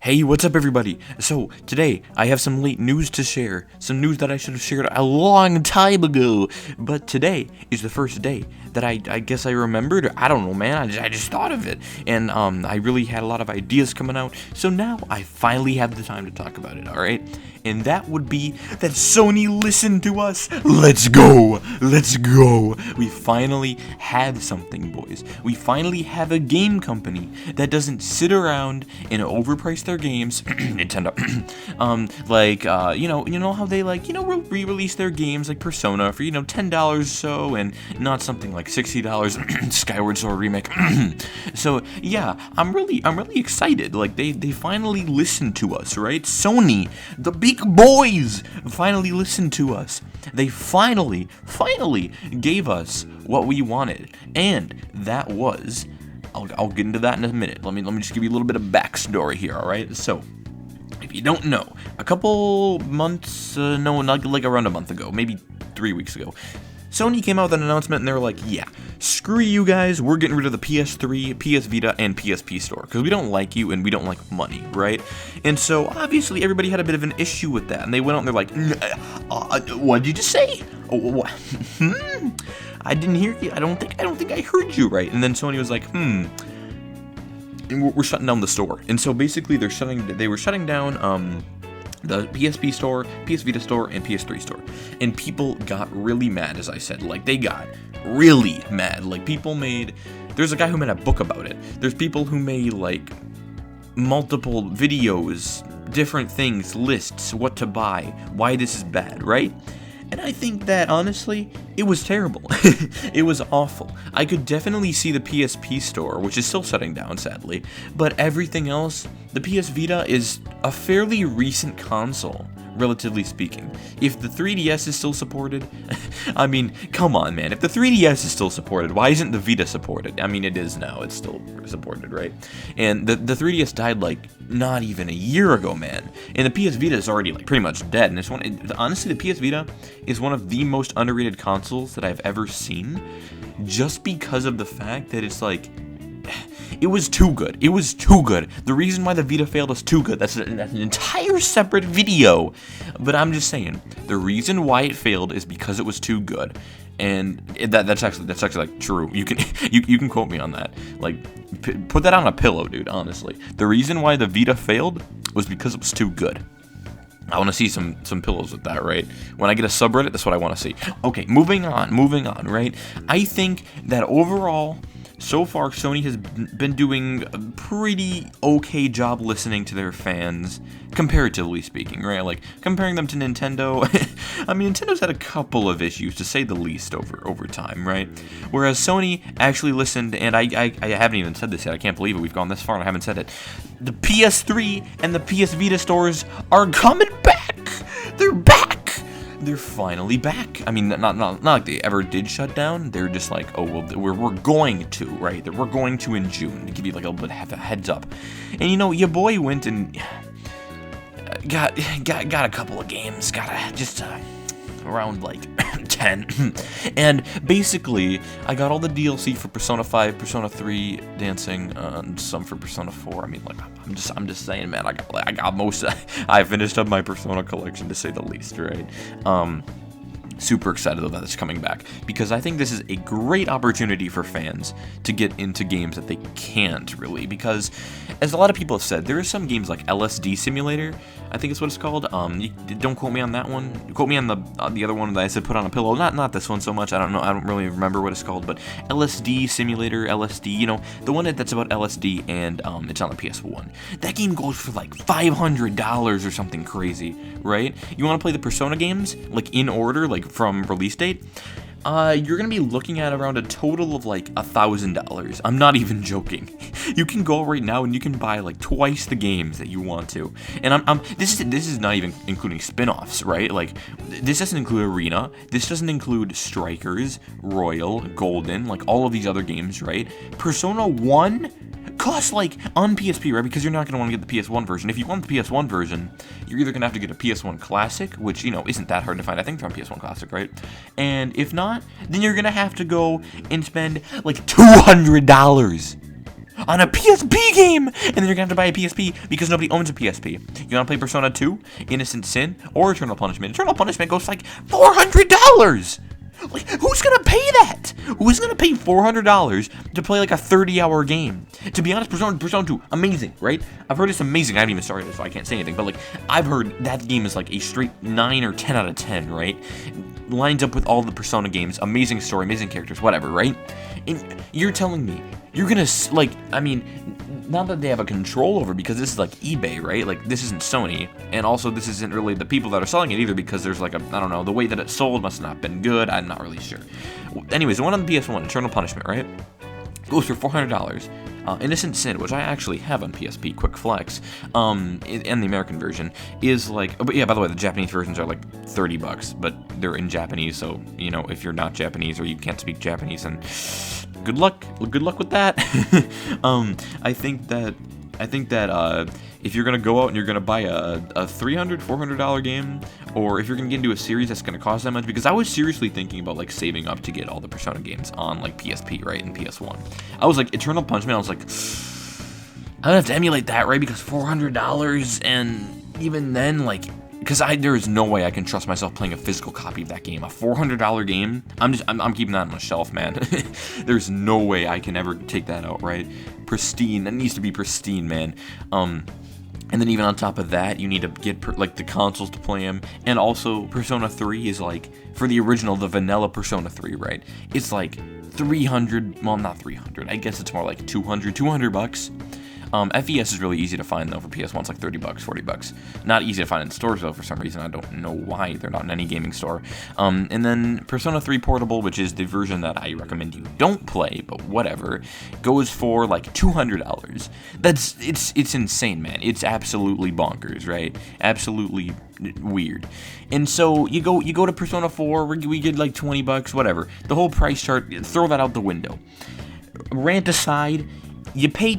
Hey, what's up everybody? So, today, I have some late news to share. Some news that I should have shared a long time ago. But today is the first day that I guess I remembered. I don't know, man. I just thought of it. And I really had a lot of ideas coming out. So now, I finally have the time to talk about it, alright? And that would be that Sony listened to us. Let's go! Let's go! We finally have something, boys. We finally have a game company that doesn't sit around and overprice their games. Nintendo. You know how they re-release their games like Persona for $10 or so, and not something like $60 Skyward Sword remake. So yeah, I'm really excited. Like they finally listened to us, right? Sony, the big boys, finally listened to us. They finally gave us what we wanted, and that was. I'll get into that in a minute. Let me just give you a little bit of backstory here, all right? So, if you don't know, a couple months, like around a month ago, maybe 3 weeks ago, Sony came out with an announcement and they were like, yeah, screw you guys, we're getting rid of the PS3, PS Vita, and PSP store, because we don't like you and we don't like money, right? And so, obviously, everybody had a bit of an issue with that, and they went out and they're like, what did you just say? What? I didn't hear you. I don't think I heard you right. And then Sony was like, and we're shutting down the store. And so basically they were shutting down the PSP store, PS Vita store, and PS3 store. And people got really mad, as I said. Like, they got really mad. Like, there's a guy who made a book about it. There's people who made, like, multiple videos, different things, lists, what to buy, why this is bad, right? And I think that, honestly, it was terrible. It was awful. I could definitely see the PSP store, which is still shutting down, sadly. But everything else, the PS Vita is a fairly recent console, relatively speaking. If the 3DS is still supported, I mean, come on, man. If the 3DS is still supported, why isn't the Vita supported? I mean, it is now. It's still supported, right? And the 3DS died, like, not even a year ago, man. And the PS Vita is already, like, pretty much dead. And honestly, the PS Vita is one of the most underrated consoles that I've ever seen, just because of the fact that it's, like, it was too good. It was too good. The reason why the Vita failed was too good. That's an entire separate video. But I'm just saying, the reason why it failed is because it was too good. And that's actually like true. You can quote me on that. Like, put that on a pillow, dude. Honestly, the reason why the Vita failed was because it was too good. I want to see some pillows with that, right? When I get a subreddit, that's what I want to see. Okay, moving on, right? I think that overall, so far, Sony has been doing a pretty okay job listening to their fans, comparatively speaking, right? Like, comparing them to Nintendo, I mean, Nintendo's had a couple of issues, to say the least, over time, right? Whereas Sony actually listened, and I haven't even said this yet, I can't believe it, we've gone this far and I haven't said it. The PS3 and the PS Vita stores are coming back! They're back! They're finally back. I mean, not like they ever did shut down. They're just like, oh, well, we're going to, right? We're going to in June, to give you like a little bit of a heads up. And your boy went and got a couple of games, around like 10, and basically I got all the DLC for Persona 5, Persona 3 Dancing, and some for Persona 4. I mean, like, I'm just saying, man, I got most. I finished up my Persona collection, to say the least, right? Super excited that it's coming back, because I think this is a great opportunity for fans to get into games that they can't really, because as a lot of people have said, there are some games like LSD Simulator, I think is what it's called. Don't quote me on that one. Quote me on the other one that I said put on a pillow. Not this one so much. I don't know. I don't really remember what it's called, but LSD Simulator, LSD. The one that's about LSD, and it's on the PS1. That game goes for like $500 or something crazy, right? You want to play the Persona games like in order, like from release date? You're gonna be looking at around a total of like $1,000. I'm not even joking. You can go right now and you can buy like twice the games that you want to. And this is not even including spin-offs, right? Like, this doesn't include Arena. This doesn't include Strikers, Royal, Golden, like all of these other games, right? Persona 1 costs like on PSP, right? Because you're not gonna want to get the PS1 version. If you want the PS1 version, you're either gonna have to get a PS1 Classic, which isn't that hard to find. I think it's on PS1 Classic, right? And if not, then you're gonna have to go and spend like $200 on a PSP game, and then you're gonna have to buy a PSP because nobody owns a PSP. You wanna play Persona 2, Innocent Sin, or Eternal Punishment? Eternal Punishment goes like $400. Like, who's gonna pay that? Who's gonna pay $400 to play like a 30-hour game? To be honest, Persona 2, amazing, right? I've heard it's amazing. I haven't even started it, so I can't say anything. But like, I've heard that game is like a straight 9 or 10 out of 10, right? Lines up with all the Persona games, amazing story, amazing characters, whatever, right? And you're telling me you're gonna like, I mean, not that they have a control over, because this is like eBay, right? Like, this isn't Sony, and also this isn't really the people that are selling it either, because there's like a, I don't know, the way that it sold must not have been good. I'm not really sure. Anyways, the one on the PS1, Eternal Punishment, right, goes for $400. Innocent Sin, which I actually have on PSP, quick flex, and the American version is like, but yeah, by the way, the Japanese versions are like $30, but they're in Japanese, so, you know, if you're not Japanese or you can't speak Japanese, then good luck with that. I think that if you're gonna go out and you're gonna buy a $300-$400 game, or if you're gonna get into a series that's gonna cost that much, because I was seriously thinking about like saving up to get all the Persona games on like PSP, right, and PS1. I was like, Eternal Punishment, I was like, I would have to emulate that, right, because $400, and even then, like, because there is no way I can trust myself playing a physical copy of that game. A $400 game, I'm keeping that on the shelf, man. There's no way I can ever take that out, right? Pristine, that needs to be pristine, man. And then even on top of that, you need to get like the consoles to play them, and also Persona 3 is like, for the original, the vanilla Persona 3, right? It's like 300, well, not 300. I guess it's more like $200. FES is really easy to find, though. For PS1, it's like $30, $40. Not easy to find in stores, though, for some reason. I don't know why they're not in any gaming store. And then Persona 3 Portable, which is the version that I recommend you don't play, but whatever, goes for like $200. It's insane, man. It's absolutely bonkers, right? Absolutely weird. And so you go to Persona 4, we get like $20, whatever. The whole price chart, throw that out the window. Rant aside, you pay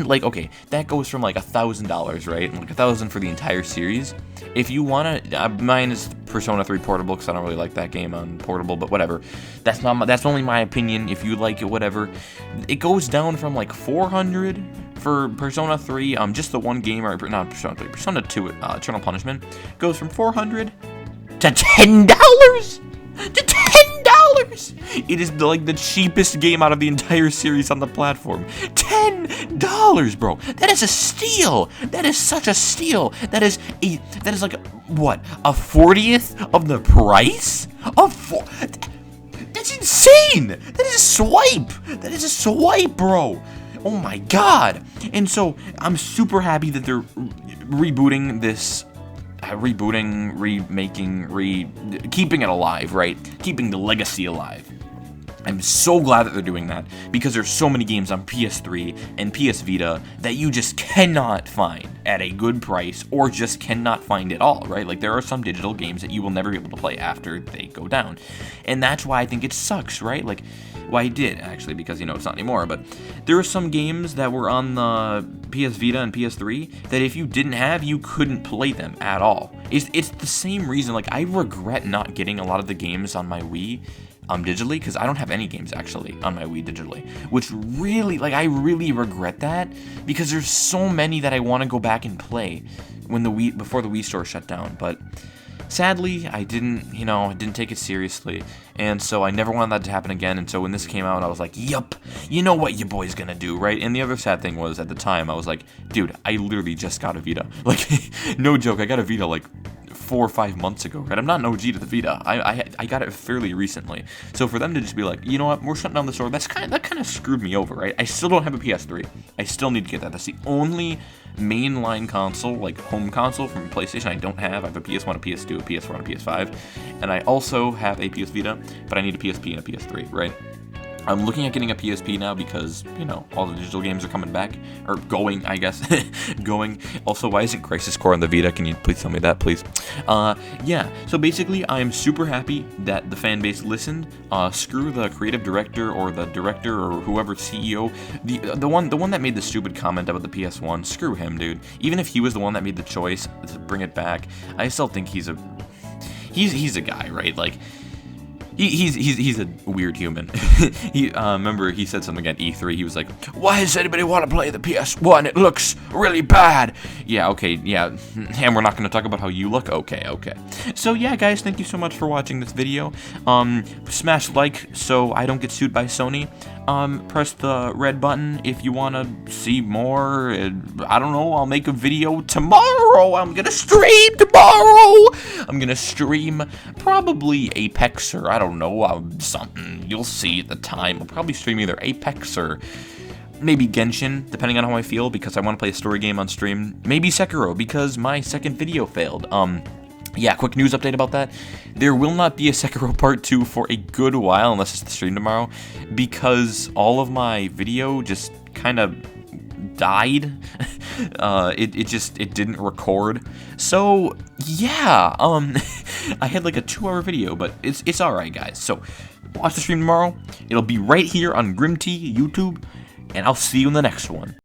like, okay, that goes from like $1,000, right? Like $1,000 for the entire series. If you want to, mine is Persona 3 Portable, because I don't really like that game on portable, but whatever. That's only my opinion. If you like it, whatever. It goes down from like $400 for Persona 3, just the one game, or not Persona 3, Persona 2, Eternal Punishment, goes from $400 to $10? To $10! It is like the cheapest game out of the entire series on the platform. $10, bro. That is a steal. That is such a steal. That is like, what, a 40th of the price? That's insane. That is a swipe. That is a swipe, bro. Oh my god. And so I'm super happy that they're rebooting this. Remaking, keeping it alive, right? Keeping the legacy alive. I'm so glad that they're doing that, because there's so many games on PS3 and PS Vita that you just cannot find at a good price, or just cannot find at all, right? Like, there are some digital games that you will never be able to play after they go down. And that's why I think it sucks, right? Like, well, I did, actually, because, you know, it's not anymore, but there were some games that were on the PS Vita and PS3 that if you didn't have, you couldn't play them at all. It's the same reason, like, I regret not getting a lot of the games on my Wii digitally, because I don't have any games, actually, on my Wii digitally, which really, like, I really regret that, because there's so many that I want to go back and play before the Wii store shut down, but sadly, I didn't take it seriously, and so I never wanted that to happen again. And so when this came out, I was like, yup, you know what your boy's gonna do, right? And the other sad thing was, at the time, I was like, dude, I literally just got a Vita. Like, no joke, I got a Vita like 4 or 5 months ago, right? I'm not an OG to the Vita. I got it fairly recently. So for them to just be like, you know what, we're shutting down the store, that kind of screwed me over, right? I still don't have a PS3. I still need to get that. That's the only mainline console, like home console from PlayStation I don't have. I have a PS1, a PS2, a PS4, and a PS5, and I also have a PS Vita, but I need a PSP and a PS3, right? I'm looking at getting a PSP now because, you know, all the digital games are coming back, or going, I guess, going. Also, why isn't Crisis Core on the Vita? Can you please tell me that, please? Yeah, so basically, I'm super happy that the fan base listened. Screw the creative director, or the director, or whoever, CEO, the one that made the stupid comment about the PS1, screw him, dude. Even if he was the one that made the choice to bring it back, I still think he's a guy, right? Like, he's a weird human. He remember he said something at E3. He was like, "Why does anybody want to play the PS1? It looks really bad." Yeah, okay, yeah, and we're not going to talk about how you look. Okay. So yeah, guys, thank you so much for watching this video. Smash like so I don't get sued by Sony. Press the red button if you want to see more. I don't know. I'll make a video tomorrow. I'm gonna stream tomorrow. I'm gonna stream probably Apex or I don't know, something. You'll see at the time. I'll probably stream either Apex or maybe Genshin, depending on how I feel, because I want to play a story game on stream. Maybe Sekiro, because my second video failed. Yeah, quick news update about that. There will not be a Sekiro Part 2 for a good while, unless it's the stream tomorrow, because all of my video just kind of died. It didn't record. So, yeah, I had like a 2-hour video, but it's alright, guys. So, watch the stream tomorrow. It'll be right here on GrimT YouTube, and I'll see you in the next one.